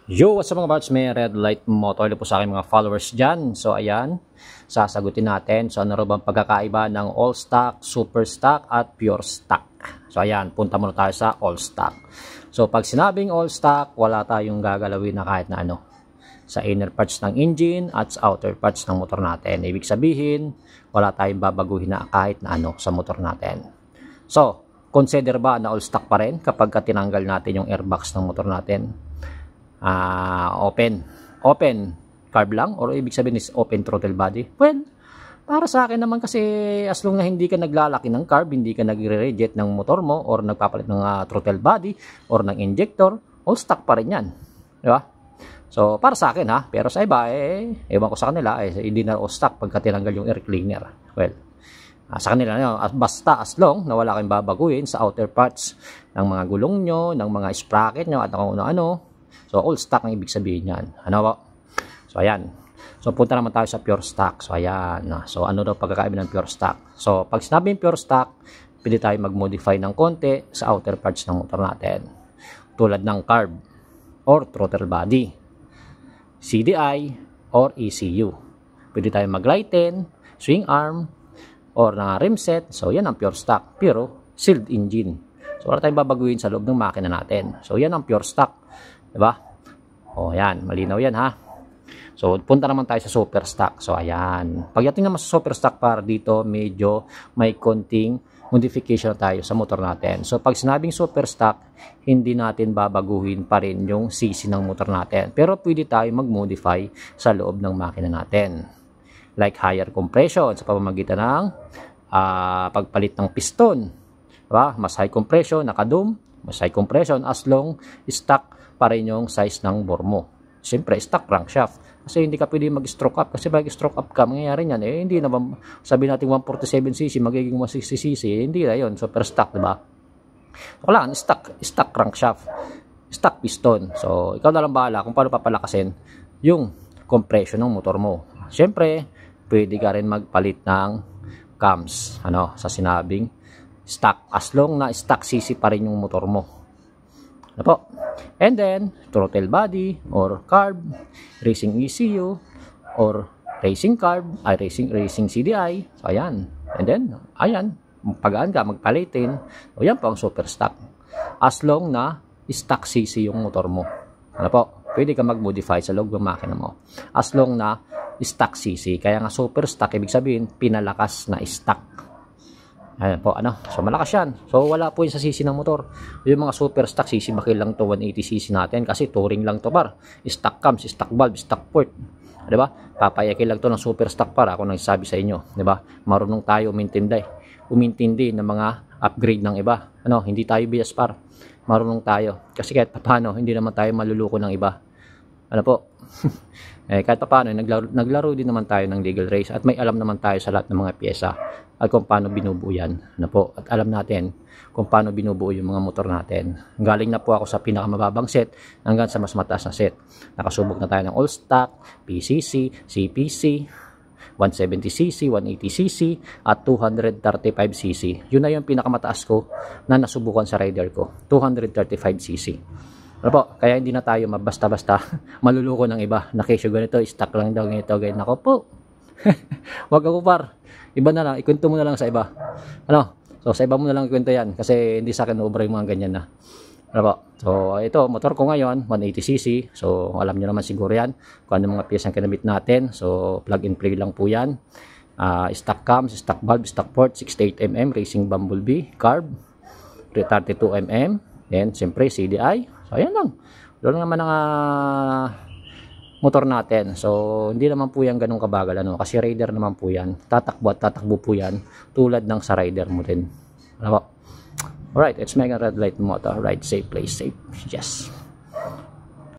Yo, what's up mga parts? May red light motor po sa aking mga followers dyan. So ayan, sasagutin natin. So ano rin bang pagkakaiba ng all stock, super stock at pure stock? So ayan, punta muna tayo sa all stock. So pag sinabing all stock, wala tayong gagalawin na kahit na ano sa inner parts ng engine at sa outer parts ng motor natin. Ibig sabihin, wala tayong babaguhin na kahit na ano sa motor natin. So, consider ba na all stock pa rin kapag tinanggal natin yung airbox ng motor natin? Open carb lang, or ibig sabihin is open throttle body? Well, para sa akin naman kasi as long na hindi ka naglalaki ng carb, hindi ka nagre-reject ng motor mo or nagpapalit ng throttle body or ng injector, all stock pa rin yan, di ba? So para sa akin pero sa iba ewan ko sa kanila hindi na all stock pagka tinanggal yung air cleaner. Well, sa kanila basta as long na wala kayong babaguhin sa outer parts ng mga gulong nyo, ng mga sprocket nyo at kung ano-ano. So, all stock ang ibig sabihin yan. Ano ba? So, ayan. So, punta naman tayo sa pure stock. So, ayan. So, ano daw pagkakaiba ng pure stock? So, pag sinabing pure stock, pwede tayo mag-modify ng konti sa outer parts ng motor natin. Tulad ng carb or throttle body, CDI or ECU. Pwede tayo mag-lighten, swing arm, or na rim set. So, yan ang pure stock. Pero, sealed engine. So, wala tayong babaguhin sa loob ng makina natin. So, yan ang pure stock. Diba? O, yan. Malinaw yan, ha? So, punta naman tayo sa super stock. So, ayan. Pagdating naman sa super stock, para dito, medyo may konting modification tayo sa motor natin. So, pag sinabing super stock, hindi natin babaguhin pa rin yung cc ng motor natin. Pero, pwede tayo mag-modify sa loob ng makina natin. Like higher compression sa pamamagitan ng pagpalit ng piston. Diba? Mas high compression, naka-doom. Mas high compression as long stock pa rin yung size ng bore mo. Siyempre, stock crankshaft. Kasi hindi ka pwede mag-stroke up. Kasi pag stroke up ka, mangyayari yan. Hindi naman, sabi natin 147cc, magiging 160cc. Hindi na yun. Super stock, diba? So, kailangan, stock crankshaft. Stock piston. So, ikaw na lang bahala kung paano papalakasin yung compression ng motor mo. Siyempre, pwede ka rin magpalit ng cams. Sa sinabing stock. As long na stock cc pa rin yung motor mo. Ano po? And then, throttle body or carb, racing ECU, or racing carb, racing CDI. So, ayan. And then, ayan. Pagaan ka, magpalitin. O, yan po ang super stock. As long na stock CC yung motor mo. Ano po? Pwede ka mag-modify sa loob ng makina mo. As long na stock CC. Kaya nga super stock, ibig sabihin, pinalakas na stock. Ayan po, So, malakas yan. So, wala po yun sa cc ng motor. Yung mga super stock, cc bakil lang to 180cc natin kasi touring lang to par. Stock cams, stock valve, stock port. Diba? Papayakin lang to ng super stock par. Ako nagsasabi sa inyo. Diba? Marunong tayo umintindi ng mga upgrade ng iba. Hindi tayo bias par. Marunong tayo. Kasi kahit paano, hindi naman tayo maluluko ng iba. Ano po? Kahit paano, naglaro din naman tayo ng legal race at may alam naman tayo sa lahat ng mga pyesa at kung paano binubuo yan. At alam natin kung paano binubuo yung mga motor natin. Galing na po ako sa pinakamababang set hanggang sa mas mataas na set. Nakasubok na tayo ng all stock, PCC, CPC, 170cc, 180cc at 235cc. Yun na yung pinakamataas ko na nasubukan sa rider ko, 235cc. Kaya hindi na tayo basta-basta maluluko ng iba. Na kesyo ganito, stock lang daw ganito, ganyan. Ako po. Wag ako par. Iba na lang, ikwento mo na lang sa iba. So sa iba mo na lang ikwento yan kasi hindi sa akin ubra yung mga ganyan na. So ito, motor ko ngayon, 180cc. So alam niyo naman siguro yan kung ano mga piyesang kinabit natin. So plug and play lang po yan. Stock cams, stock valve, stock port, 68mm, racing bumblebee, carb, 32mm. Then siyempre CDI. So, ayan lang. Doon naman ang motor natin. So, hindi naman po yan ganun kabagal. Kasi rider naman po yan. Tatakbo at tatakbo po yan. Tulad ng sa rider mo din. Alright, it's Mega Red Light Motor. Ride safe, play safe. Yes.